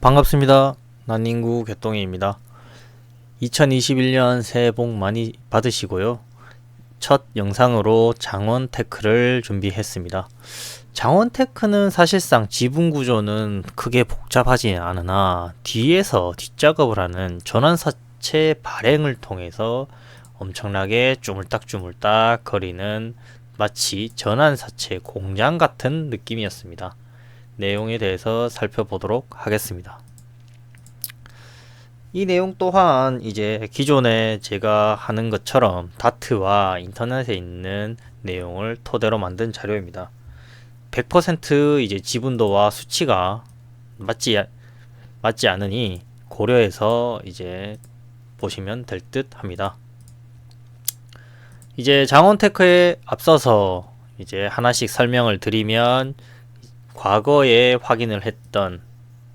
반갑습니다. 난닝구 개똥이입니다. 2021년 새해 복 많이 받으시고요. 첫 영상으로 장원테크를 준비했습니다. 장원테크는 사실상 지분 구조는 크게 복잡하지 않으나 뒤에서 뒷작업을 하는 전환사채 발행을 통해서 엄청나게 쪼물딱쪼물딱 거리는 마치 전환사채 공장 같은 느낌이었습니다. 내용에 대해서 살펴보도록 하겠습니다. 이 내용 또한 이제 기존에 제가 하는 것처럼 다트와 인터넷에 있는 내용을 토대로 만든 자료입니다. 100% 이제 지분도와 수치가 맞지 않으니 고려해서 이제 보시면 될 듯 합니다. 이제 장원테크에 앞서서 이제 하나씩 설명을 드리면 과거에 확인을 했던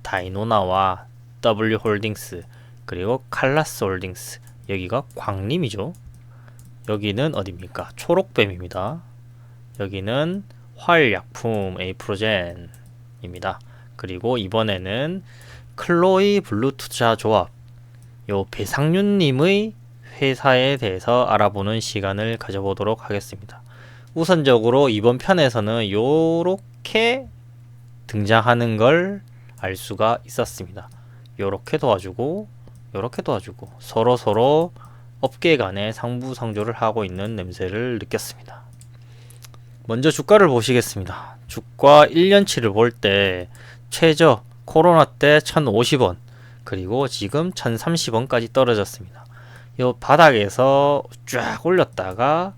다이노나와 W홀딩스 그리고 칼라스홀딩스, 여기가 광림이죠. 여기는 어디입니까? 초록뱀입니다. 여기는 화일약품 에이프로젠입니다. 그리고 이번에는 클로이 블루투자조합, 요 배상윤님의 회사에 대해서 알아보는 시간을 가져보도록 하겠습니다. 우선적으로 이번 편에서는 요렇게 등장하는 걸 알 수가 있었습니다. 요렇게 도와주고 요렇게 도와주고 서로 업계 간에 상부상조를 하고 있는 냄새를 느꼈습니다. 먼저 주가를 보시겠습니다. 주가 1년치를 볼 때 최저 코로나 때 1050원 그리고 지금 1030원까지 떨어졌습니다. 요 바닥에서 쫙 올렸다가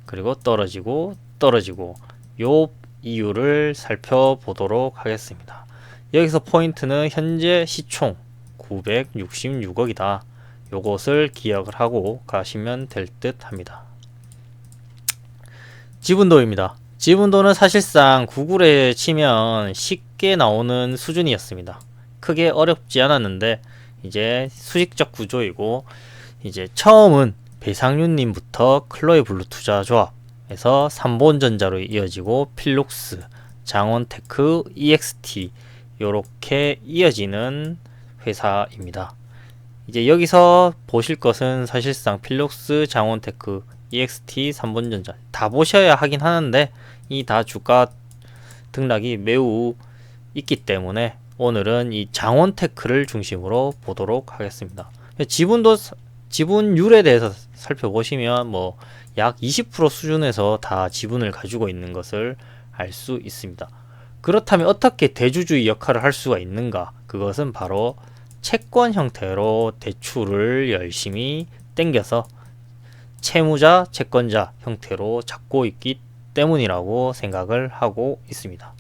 그리고 떨어지고 요 이유를 살펴보도록 하겠습니다. 여기서 포인트는 현재 시총 966억이다. 요것을 기억을 하고 가시면 될 듯 합니다. 지분도입니다. 지분도는 사실상 구글에 치면 쉽게 나오는 수준이었습니다. 크게 어렵지 않았는데 이제 수직적 구조이고, 이제 처음은 배상윤님부터 클로이 블루투자조합에서 삼본전자로 이어지고 필룩스, 장원테크, EXT 요렇게 이어지는 회사입니다. 이제 여기서 보실 것은 사실상 필룩스, 장원테크, EXT, 삼본전자 다 보셔야 하긴 하는데 이 다 주가 등락이 매우 있기 때문에 오늘은 이 장원테크를 중심으로 보도록 하겠습니다. 지분율에 대해서 살펴보시면 뭐 약 20% 수준에서 다 지분을 가지고 있는 것을 알 수 있습니다. 그렇다면 어떻게 대주주의 역할을 할 수가 있는가? 그것은 바로 채권 형태로 대출을 열심히 땡겨서 채무자, 채권자 형태로 잡고 있기 때문이라고 생각을 하고 있습니다.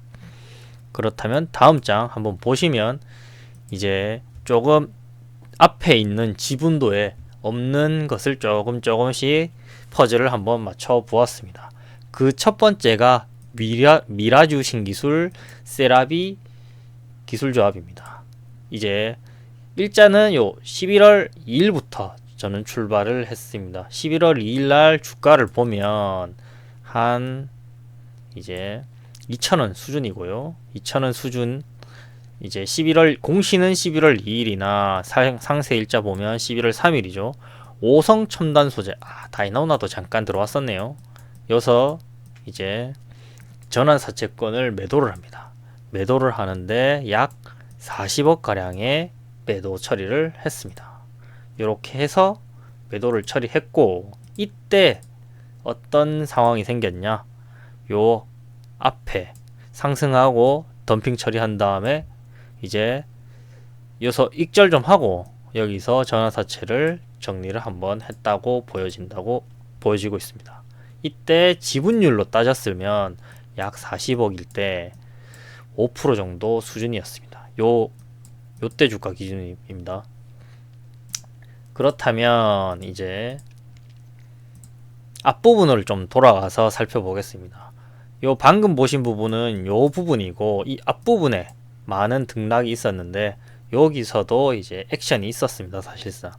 그렇다면 다음 장 한번 보시면 이제 조금 앞에 있는 지분도에 없는 것을 조금씩 퍼즐을 한번 맞춰 보았습니다. 그 첫 번째가 미라주 신기술 세라비 기술조합입니다. 이제 일자는 요 11월 2일부터 저는 출발을 했습니다. 11월 2일 날 주가를 보면 한 이제 2,000원 수준이고요. 2,000원 수준, 이제 공시는 11월 2일이나 상세 일자 보면 11월 3일이죠. 오성 첨단 소재, 다이노나도 잠깐 들어왔었네요. 여기서 이제 전환사채권을 매도를 합니다. 매도를 하는데 약 40억 가량의 매도 처리를 했습니다. 이렇게 해서 매도를 처리했고, 이때 어떤 상황이 생겼냐? 요 앞에 상승하고 덤핑 처리한 다음에 이제 여기서 익절 좀 하고 여기서 전환사채를 정리를 한번 했다고 보여지고 있습니다. 이때 지분율로 따졌으면 약 40억일 때 5% 정도 수준이었습니다. 요때 주가 기준입니다. 그렇다면 이제 앞부분을 좀 돌아가서 살펴보겠습니다. 요 방금 보신 부분은 요 부분이고, 이 앞부분에 많은 등락이 있었는데 여기서도 이제 액션이 있었습니다. 사실상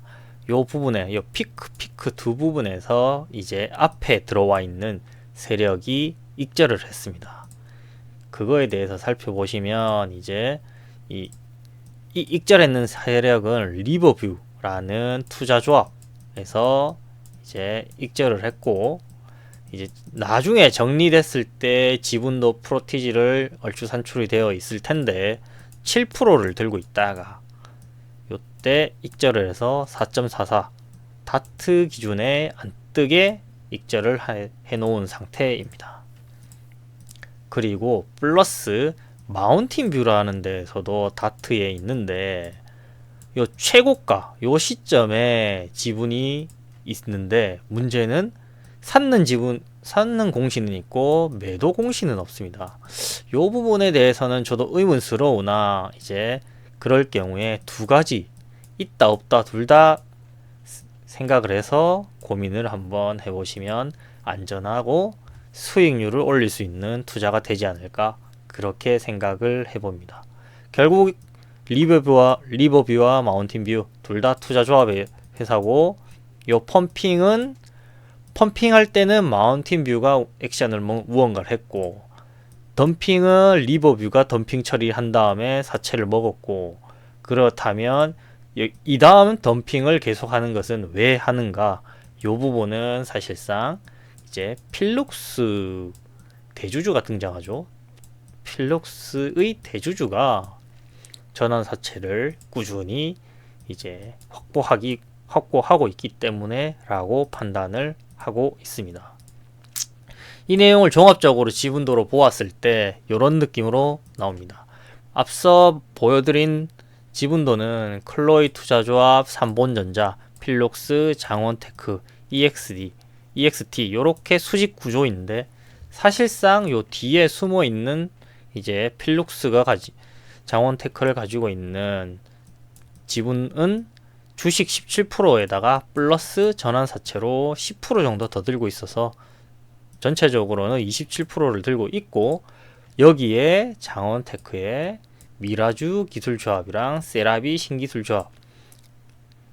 요 부분에 요 피크 두 부분에서 이제 앞에 들어와 있는 세력이 익절을 했습니다. 그거에 대해서 살펴보시면 이제 이 이 익절했는 세력은 리버뷰라는 투자조합에서 이제 익절을 했고, 이제 나중에 정리됐을 때 지분도 프로티지를 얼추 산출이 되어 있을 텐데 7%를 들고 있다가 요때 익절을 해서 4.44 다트 기준에 안 뜨게 익절을 해 놓은 상태입니다. 그리고 플러스 마운틴 뷰라는 데서도 다트에 있는데 요 최고가 요 시점에 지분이 있는데 문제는 샀는 공시는 있고 매도 공시는 없습니다. 요 부분에 대해서는 저도 의문스러우나 이제 그럴 경우에 두 가지 있다 없다 둘 다 생각을 해서 고민을 한번 해보시면 안전하고 수익률을 올릴 수 있는 투자가 되지 않을까 그렇게 생각을 해봅니다. 결국 리버뷰와 마운틴뷰 둘 다 투자 조합의 회사고 요 펌핑할 때는 마운틴뷰가 액션을 무언가를 했고 덤핑은 리버뷰가 덤핑 처리한 다음에 사채를 먹었고 그렇다면 이 다음 덤핑을 계속하는 것은 왜 하는가 요 부분은 사실상 이제 필룩스 대주주가 등장하죠. 필룩스의 대주주가 전환 사채를 꾸준히 이제 확보하고 있기 때문에 라고 판단을 하고 있습니다. 이 내용을 종합적으로 지분도로 보았을 때 이런 느낌으로 나옵니다. 앞서 보여드린 지분도는 클로이 투자조합, 삼본전자, 필록스, 장원테크, EXT 이렇게 수직 구조인데 사실상 요 뒤에 숨어 있는 이제 필룩스가 장원테크를 가지고 있는 지분은 주식 17%에다가 플러스 전환사채로 10% 정도 더 들고 있어서 전체적으로는 27%를 들고 있고 여기에 장원테크의 미라주 기술조합이랑 세라비 신기술조합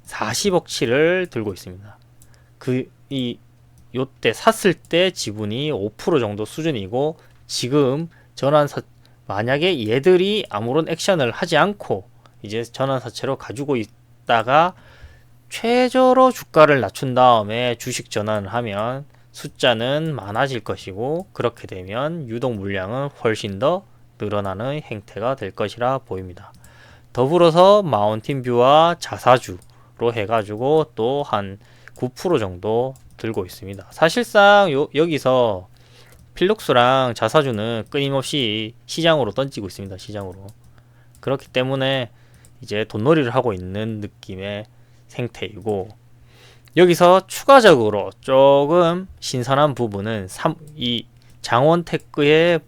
40억치를 들고 있습니다. 요때 샀을 때 지분이 5% 정도 수준이고 지금 만약에 얘들이 아무런 액션을 하지 않고 이제 전환사채로 가지고 있다가 최저로 주가를 낮춘 다음에 주식 전환을 하면 숫자는 많아질 것이고 그렇게 되면 유동 물량은 훨씬 더 늘어나는 행태가 될 것이라 보입니다. 더불어서 마운틴뷰와 자사주로 해가지고 또 한 9% 정도 들고 있습니다. 사실상 여기서 필룩스랑 자사주는 끊임없이 시장으로 던지고 있습니다. 시장으로. 그렇기 때문에 이제 돈놀이를 하고 있는 느낌의 생태이고 여기서 추가적으로 조금 신선한 부분은 이 장원테크의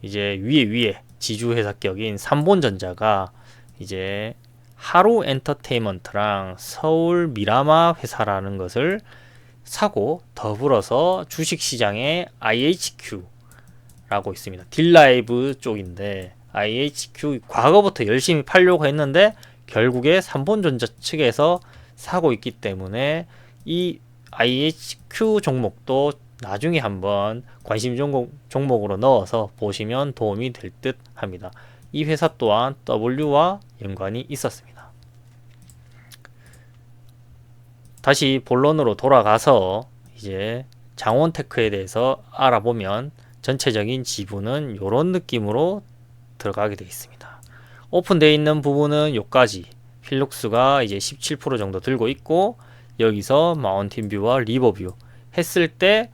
이제 위에 지주회사격인 삼본전자가 이제 하루 엔터테인먼트랑 서울 미라마 회사라는 것을 사고 더불어서 주식시장에 IHQ라고 있습니다. 딜라이브 쪽인데 IHQ 과거부터 열심히 팔려고 했는데 결국에 삼본전자 측에서 사고 있기 때문에 이 IHQ 종목도 나중에 한번 관심 종목으로 넣어서 보시면 도움이 될 듯 합니다. 이 회사 또한 W와 연관이 있었습니다. 다시 본론으로 돌아가서 이제 장원테크에 대해서 알아보면 전체적인 지분은 이런 느낌으로 들어가게 되어 있습니다. 오픈되어 있는 부분은 요까지 필룩스가 이제 17% 정도 들고 있고 여기서 마운틴뷰와 리버뷰 했을 때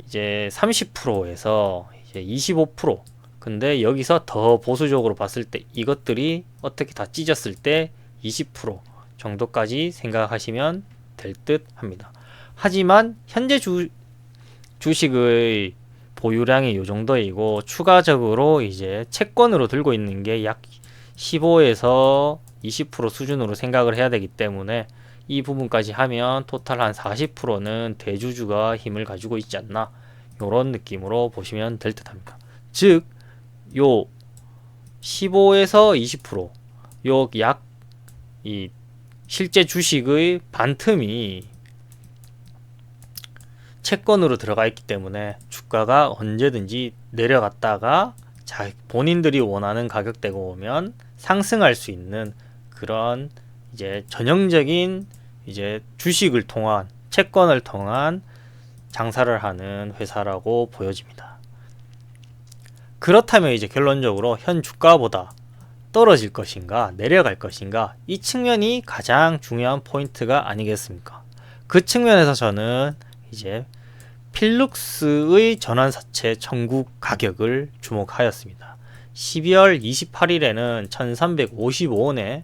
이제 30%에서 이제 25% 근데 여기서 더 보수적으로 봤을 때 이것들이 어떻게 다 찢었을 때 20% 정도까지 생각하시면 될 듯 합니다. 하지만 현재 주식의 보유량이 요 정도이고 추가적으로 이제 채권으로 들고 있는 게 약 15에서 20% 수준으로 생각을 해야 되기 때문에 이 부분까지 하면 토탈 한 40%는 대주주가 힘을 가지고 있지 않나 이런 느낌으로 보시면 될 듯 합니다. 즉 요 15에서 20% 요 약 이 실제 주식의 반틈이 채권으로 들어가 있기 때문에 주가가 언제든지 내려갔다가 본인들이 원하는 가격대가 오면 상승할 수 있는 그런 이제 전형적인 이제 주식을 통한 채권을 통한 장사를 하는 회사라고 보여집니다. 그렇다면 이제 결론적으로 현 주가보다 떨어질 것인가 내려갈 것인가, 이 측면이 가장 중요한 포인트가 아니겠습니까? 그 측면에서 저는 이제 필룩스의 전환사채 청구 가격을 주목하였습니다. 12월 28일에는 1355원에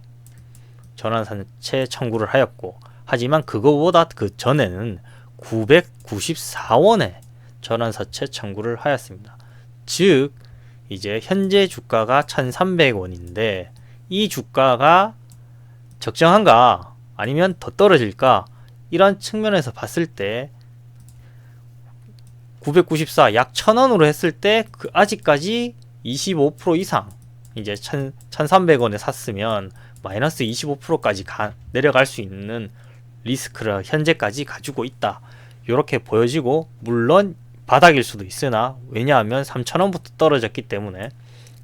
전환사채 청구를 하였고, 하지만 그거보다 그 전에는 994원에 전환사채 청구를 하였습니다. 즉 이제 현재 주가가 1300원인데 이 주가가 적정한가 아니면 더 떨어질까, 이런 측면에서 봤을 때 994 약 1000원으로 했을 때 그 아직까지 25% 이상 이제 1300원에 샀으면 마이너스 25%까지 내려갈 수 있는 리스크를 현재까지 가지고 있다, 이렇게 보여지고, 물론 바닥일 수도 있으나 왜냐하면 3000원부터 떨어졌기 때문에,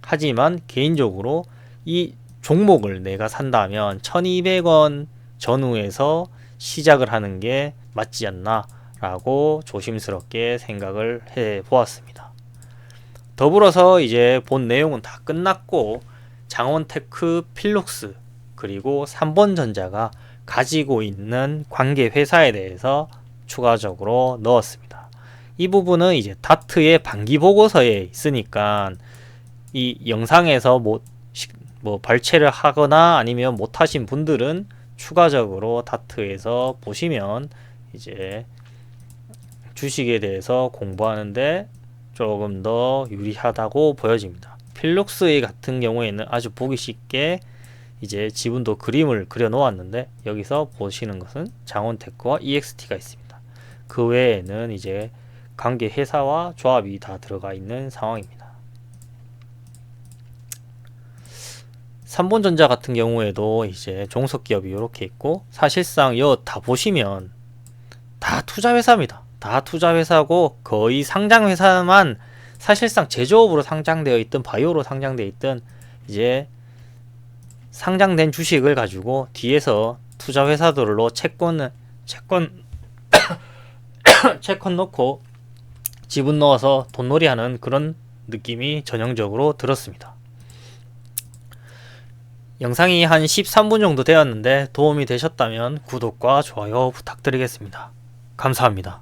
하지만 개인적으로 이 종목을 내가 산다면 1200원 전후에서 시작을 하는 게 맞지 않나 라고 조심스럽게 생각을 해 보았습니다. 더불어서 이제 본 내용은 다 끝났고, 장원테크, 필룩스 그리고 삼본전자가 가지고 있는 관계 회사에 대해서 추가적으로 넣었습니다. 이 부분은 이제 다트의 반기 보고서에 있으니까 이 영상에서 뭐 발췌를 하거나 아니면 못하신 분들은 추가적으로 다트에서 보시면 이제 주식에 대해서 공부하는데 조금 더 유리하다고 보여집니다. 필룩스의 같은 경우에는 아주 보기 쉽게 이제 지분도 그림을 그려 놓았는데, 여기서 보시는 것은 장원테크와 EXT가 있습니다. 그 외에는 이제 관계 회사와 조합이 다 들어가 있는 상황입니다. 삼본전자 같은 경우에도 이제 종속기업이 이렇게 있고, 사실상 이거 다 보시면 다 투자회사입니다. 다 투자회사고, 거의 상장회사만 사실상 제조업으로 상장되어 있든 바이오로 상장되어 있든 이제 상장된 주식을 가지고 뒤에서 투자회사들로 채권 넣고 지분 넣어서 돈놀이하는 그런 느낌이 전형적으로 들었습니다. 영상이 한 13분 정도 되었는데 도움이 되셨다면 구독과 좋아요 부탁드리겠습니다. 감사합니다.